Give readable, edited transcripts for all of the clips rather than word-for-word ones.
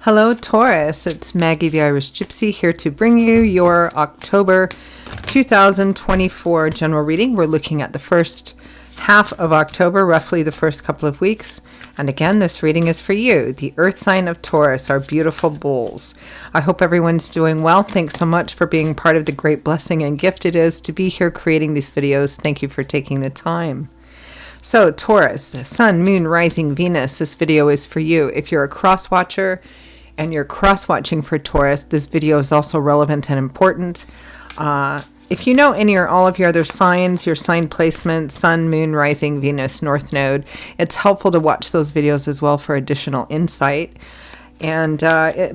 Hello, Taurus. It's Maggie the Irish Gypsy here to bring you your October 2024 general reading. We're looking at the first half of October, roughly the first couple of weeks. And again, this reading is for you, the earth sign of Taurus, our beautiful bulls. I hope everyone's doing well. Thanks so much for being part of the great blessing and gift it is to be here creating these videos. Thank you for taking the time. So, Taurus, Sun, Moon, Rising, Venus, this video is for you. If you're a cross-watcher and you're cross-watching for Taurus, this video is also relevant and important. If you know any or all of your other signs, your sign placement, Sun, Moon, Rising, Venus, North Node, it's helpful to watch those videos as well for additional insight. And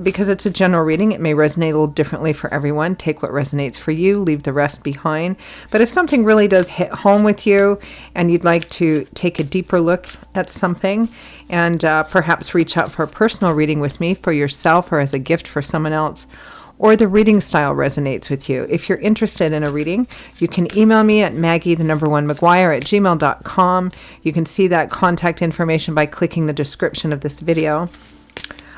because it's a general reading, it may resonate a little differently for everyone. Take what resonates for you, leave the rest behind. But if something really does hit home with you and you'd like to take a deeper look at something and perhaps reach out for a personal reading with me for yourself or as a gift for someone else, or the reading style resonates with you, if you're interested in a reading, you can email me at maggie1mcguire@gmail.com. You can see that contact information by clicking the description of this video.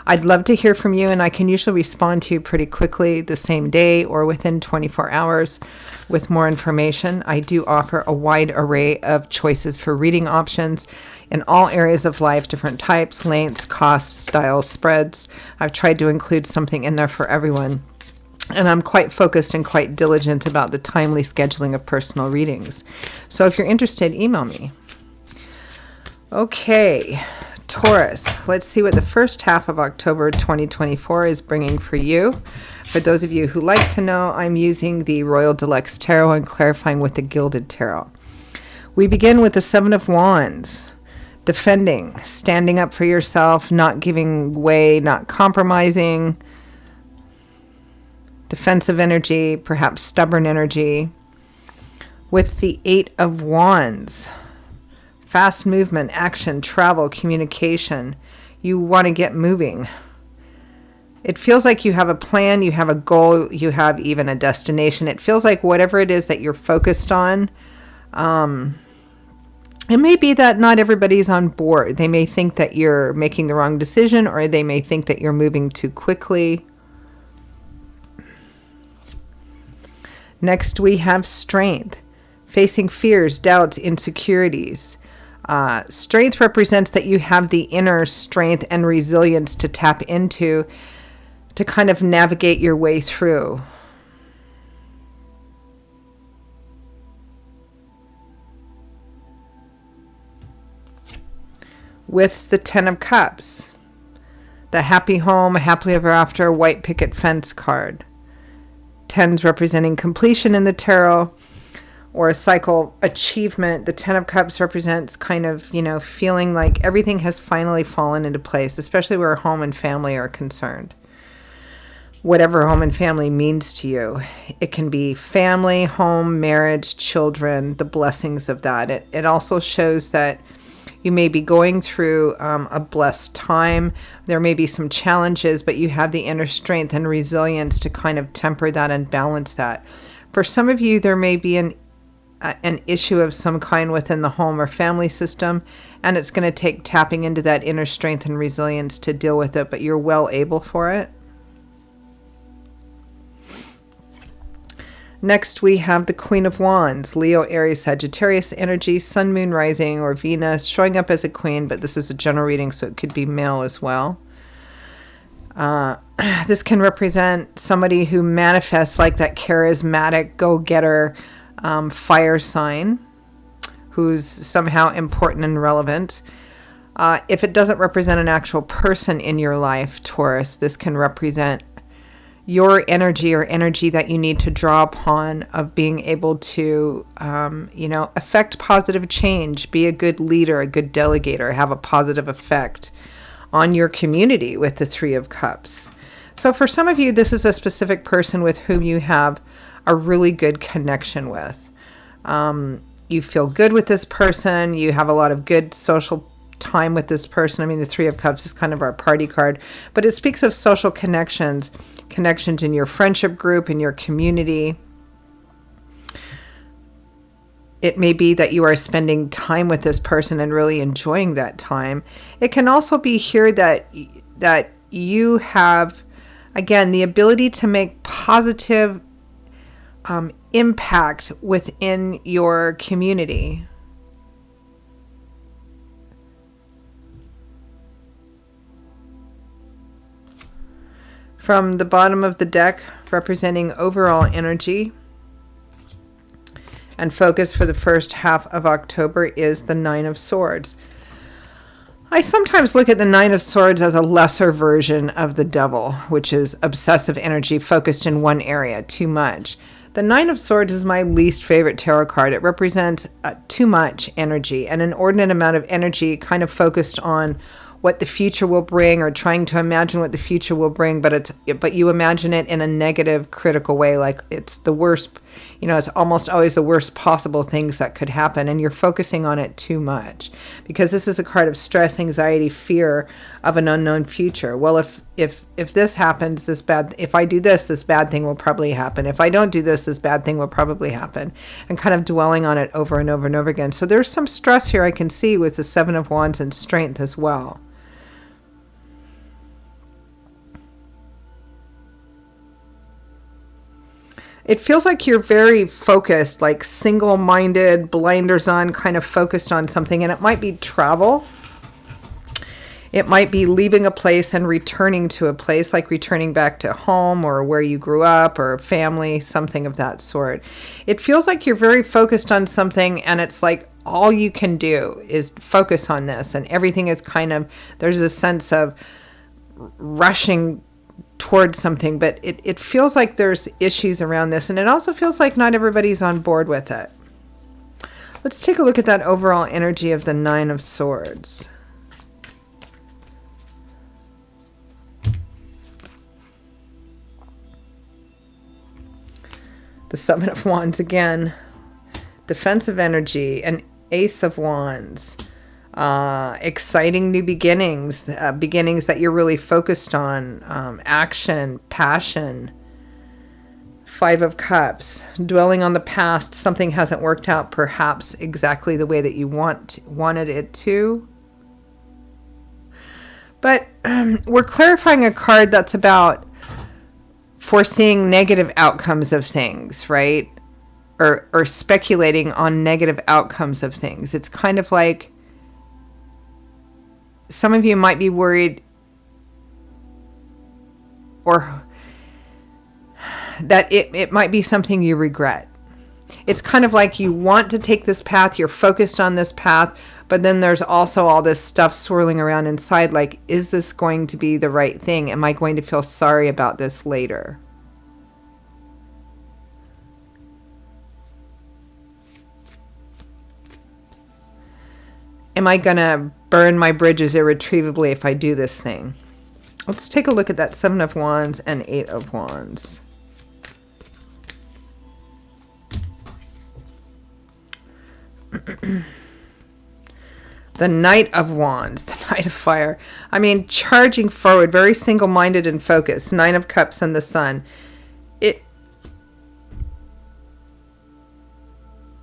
I'd love to hear from you, and I can usually respond to you pretty quickly the same day or within 24 hours with more information. I do offer a wide array of choices for reading options in all areas of life, different types, lengths, costs, styles, spreads. I've tried to include something in there for everyone. And I'm quite focused and quite diligent about the timely scheduling of personal readings. So if you're interested, email me. Okay. Taurus, let's see what the first half of October 2024 is bringing for you. For those of you who like to know, I'm using the Royal Deluxe Tarot and clarifying with the Gilded Tarot. We begin with the Seven of Wands, defending, standing up for yourself, not giving way, not compromising, defensive energy, perhaps stubborn energy. With the Eight of Wands, fast movement, action, travel, communication. You want to get moving. It feels like you have a plan, you have a goal, you have even a destination. It feels like whatever it is that you're focused on, it may be that not everybody's on board. They may think that you're making the wrong decision, or they may think that you're moving too quickly. Next, we have strength, facing fears, doubts, insecurities. Strength represents that you have the inner strength and resilience to tap into to kind of navigate your way through. With the Ten of Cups, the happy home, happily ever after, white picket fence card. Tens representing completion in the tarot, or a cycle achievement. The Ten of Cups represents kind of, feeling like everything has finally fallen into place, especially where home and family are concerned. Whatever home and family means to you. It can be family, home, marriage, children, the blessings of that. It also shows that you may be going through a blessed time. There may be some challenges, but you have the inner strength and resilience to kind of temper that and balance that. For some of you, there may be an issue of some kind within the home or family system, and it's going to take tapping into that inner strength and resilience to deal with it, but you're well able for it. Next, we have the Queen of Wands, Leo, Aries, Sagittarius energy, Sun, Moon, Rising, or Venus, showing up as a queen, but this is a general reading, so it could be male as well. This can represent somebody who manifests like that charismatic, go-getter, fire sign, who's somehow important and relevant. If it doesn't represent an actual person in your life, Taurus, this can represent your energy or energy that you need to draw upon of being able to, affect positive change, be a good leader, a good delegator, have a positive effect on your community with the Three of Cups. So for some of you, this is a specific person with whom you have a really good connection with. You feel good with this person. You have a lot of good social time with this person. I mean, the Three of Cups is kind of our party card, but it speaks of social connections in your friendship group, in your community. It may be that you are spending time with this person and really enjoying that time. It can also be here that you have, again, the ability to make positive impact within your community. From the bottom of the deck, representing overall energy and focus for the first half of October, is the Nine of Swords. I sometimes look at the Nine of Swords as a lesser version of the Devil, which is obsessive energy focused in one area too much. The Nine of Swords is my least favorite tarot card. It represents too much energy, an inordinate amount of energy kind of focused on what the future will bring, or trying to imagine what the future will bring, but you imagine it in a negative, critical way, like it's the worst, it's almost always the worst possible things that could happen, and you're focusing on it too much, because this is a card of stress, anxiety, fear of an unknown future. Well, if this happens, if I do this, this bad thing will probably happen. If I don't do this, this bad thing will probably happen, and kind of dwelling on it over and over and over again. So there's some stress here I can see with the Seven of Wands and strength as well. It feels like you're very focused, like single-minded, blinders on, kind of focused on something. And it might be travel. It might be leaving a place and returning to a place, like returning back to home or where you grew up or family, something of that sort. It feels like you're very focused on something, and it's like all you can do is focus on this. And everything is kind of, there's a sense of rushing towards something, but it feels like there's issues around this, and it also feels like not everybody's on board with it. Let's take a look at that overall energy of the Nine of Swords. The Seven of Wands again, defensive energy, an Ace of Wands. Exciting new beginnings, beginnings that you're really focused on, action, passion. Five of Cups, dwelling on the past, something hasn't worked out perhaps exactly the way that you wanted it to. But we're clarifying a card that's about foreseeing negative outcomes of things, right? Or speculating on negative outcomes of things. It's kind of like some of you might be worried or that it might be something you regret. It's kind of like you want to take this path, you're focused on this path, but then there's also all this stuff swirling around inside, like, is this going to be the right thing? Am I going to feel sorry about this later? Am I going to burn my bridges irretrievably if I do this thing? Let's take a look at that Seven of Wands and Eight of Wands. The Knight of Wands, the Knight of Fire. I mean, charging forward, very single-minded and focused. Nine of Cups and the Sun.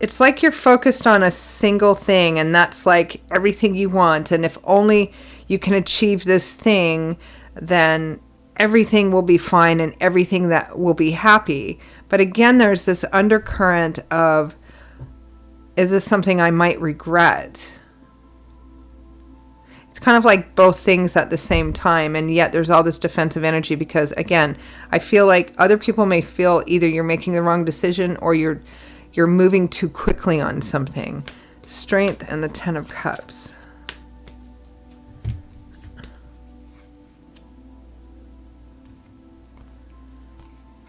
It's like you're focused on a single thing, and that's like everything you want. And if only you can achieve this thing, then everything will be fine and everything that will be happy. But again, there's this undercurrent of, is this something I might regret? It's kind of like both things at the same time, and yet there's all this defensive energy because, again, I feel like other people may feel either you're making the wrong decision or you're moving too quickly on something. Strength and the Ten of Cups.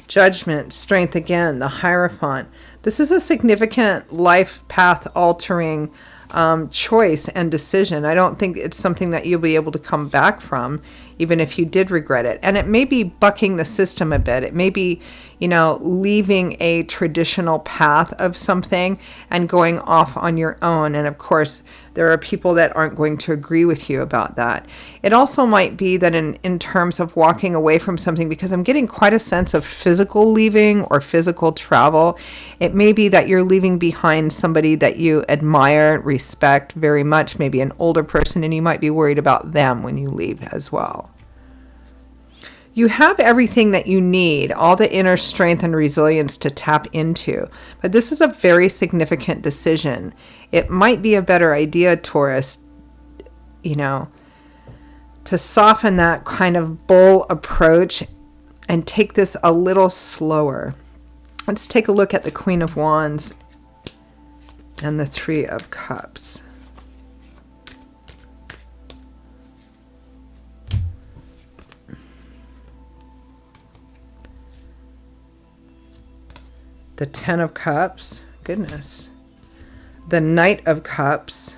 Judgment, strength again, the Hierophant. This is a significant life path altering choice and decision. I don't think it's something that you'll be able to come back from, even if you did regret it. And it may be bucking the system a bit. It may be, leaving a traditional path of something and going off on your own. And of course, there are people that aren't going to agree with you about that. It also might be that in terms of walking away from something, because I'm getting quite a sense of physical leaving or physical travel, it may be that you're leaving behind somebody that you admire, respect very much, maybe an older person, and you might be worried about them when you leave as well. You have everything that you need, all the inner strength and resilience to tap into. But this is a very significant decision. It might be a better idea, Taurus, to soften that kind of bull approach and take this a little slower. Let's take a look at the Queen of Wands and the Three of Cups. The Ten of Cups, goodness. The Knight of Cups,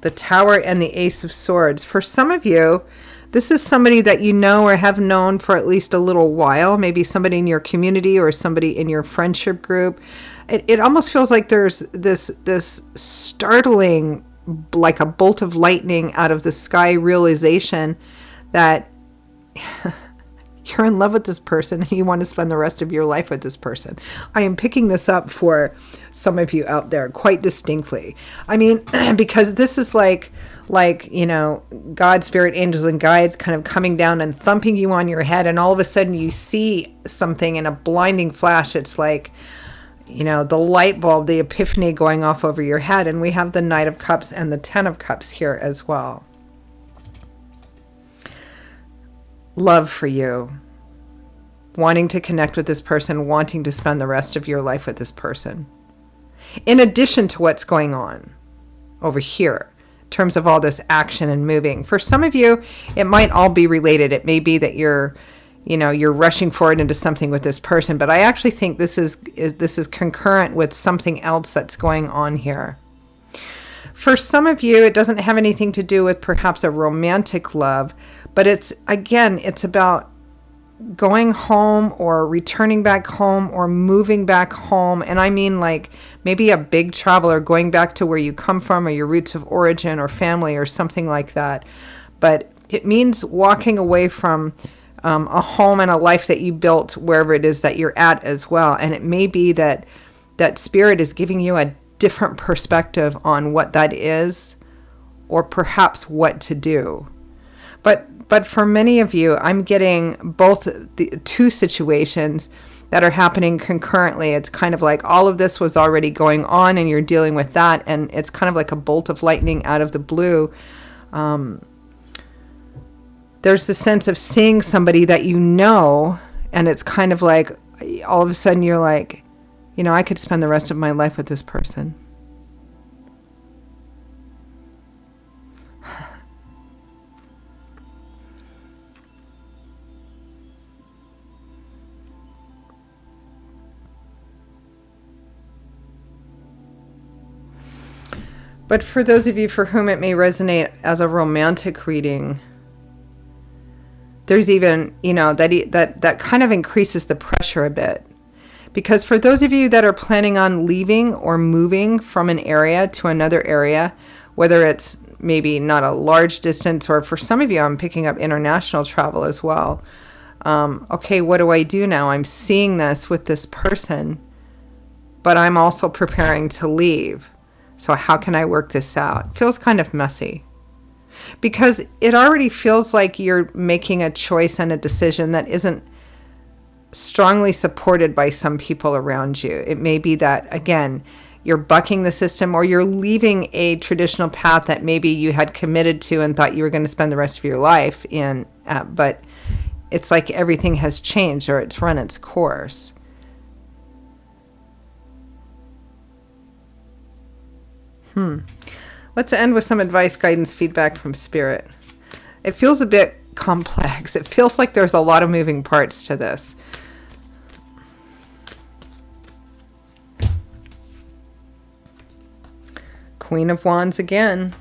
the Tower, and the Ace of Swords. For some of you, this is somebody that you know or have known for at least a little while, maybe somebody in your community or somebody in your friendship group. It almost feels like there's this startling, like a bolt of lightning out of the sky realization that you're in love with this person and you want to spend the rest of your life with this person. I am picking this up for some of you out there quite distinctly. I mean, because this is like, God, spirit, angels, and guides kind of coming down and thumping you on your head, and all of a sudden you see something in a blinding flash. It's like, the light bulb, the epiphany going off over your head. And we have the Knight of Cups and the Ten of Cups here as well. Love for you, wanting to connect with this person, wanting to spend the rest of your life with this person. In addition to what's going on over here, in terms of all this action and moving. For some of you, it might all be related. It may be that you're rushing forward into something with this person, but I actually think this is concurrent with something else that's going on here. For some of you, it doesn't have anything to do with perhaps a romantic love, but it's about going home or returning back home or moving back home. And I mean like maybe a big travel or going back to where you come from or your roots of origin or family or something like that. But it means walking away from a home and a life that you built wherever it is that you're at as well. And it may be that spirit is giving you a different perspective on what that is, or perhaps what to do. But for many of you, I'm getting both the two situations that are happening concurrently. It's kind of like all of this was already going on and you're dealing with that, and it's kind of like a bolt of lightning out of the blue. There's the sense of seeing somebody that you know, and it's kind of like all of a sudden you're like, I could spend the rest of my life with this person. But for those of you for whom it may resonate as a romantic reading, there's even, that kind of increases the pressure a bit. Because for those of you that are planning on leaving or moving from an area to another area, whether it's maybe not a large distance, or for some of you, I'm picking up international travel as well. Okay, what do I do now? I'm seeing this with this person, but I'm also preparing to leave. So how can I work this out? It feels kind of messy. Because it already feels like you're making a choice and a decision that isn't strongly supported by some people around you. It may be that, again, you're bucking the system, or you're leaving a traditional path that maybe you had committed to and thought you were going to spend the rest of your life in, but it's like everything has changed, or it's run its course. Let's end with some advice, guidance, feedback from Spirit. It feels a bit complex. It feels like there's a lot of moving parts to this. Queen of Wands again.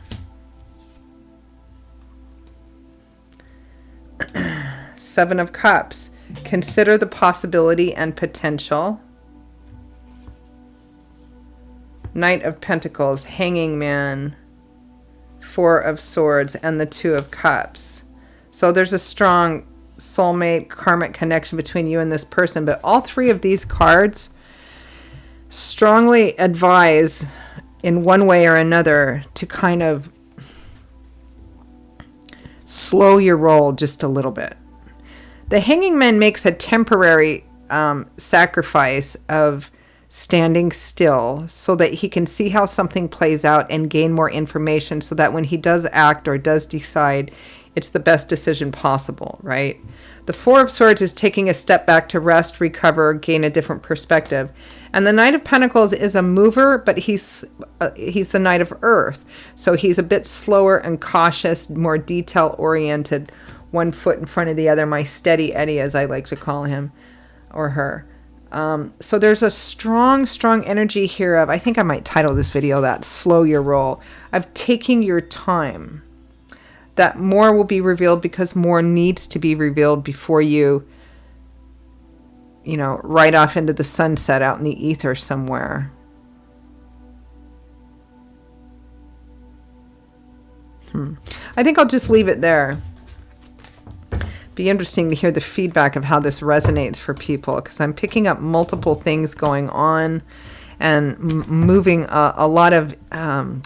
Seven of Cups. Consider the possibility and potential. Knight of Pentacles, Hanging Man, Four of Swords, and the Two of Cups. So there's a strong soulmate karmic connection between you and this person, but all three of these cards strongly advise in one way or another to kind of slow your roll just a little bit. The Hanging Man makes a temporary sacrifice of standing still so that he can see how something plays out and gain more information, so that when he does act or does decide, it's the best decision possible, right? The Four of Swords is taking a step back to rest, recover, gain a different perspective. And the Knight of Pentacles is a mover, but he's the Knight of Earth. So he's a bit slower and cautious, more detail-oriented, one foot in front of the other, my steady Eddie, as I like to call him or her. So there's a strong, strong energy here of, I think I might title this video that, Slow Your Roll, of taking your time. That more will be revealed because more needs to be revealed before you ride off into the sunset out in the ether somewhere. I think I'll just leave it there. Be interesting to hear the feedback of how this resonates for people, because I'm picking up multiple things going on and moving a lot of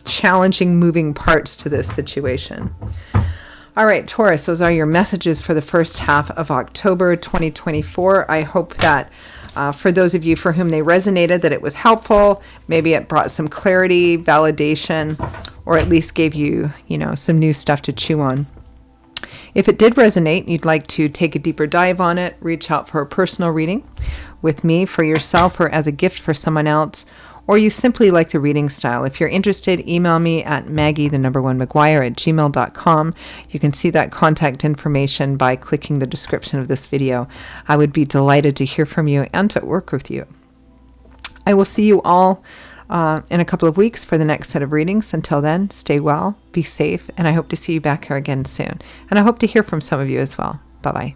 challenging moving parts to this situation. All right, Taurus, those are your messages for the first half of October 2024. I hope that for those of you for whom they resonated, that it was helpful. Maybe it brought some clarity, validation, or at least gave you, some new stuff to chew on. If it did resonate and you'd like to take a deeper dive on it, reach out for a personal reading with me for yourself or as a gift for someone else, or you simply like the reading style. If you're interested, email me at maggie1maguire@gmail.com. You can see that contact information by clicking the description of this video. I would be delighted to hear from you and to work with you. I will see you all in a couple of weeks for the next set of readings. Until then, stay well, be safe, and I hope to see you back here again soon. And I hope to hear from some of you as well. Bye-bye.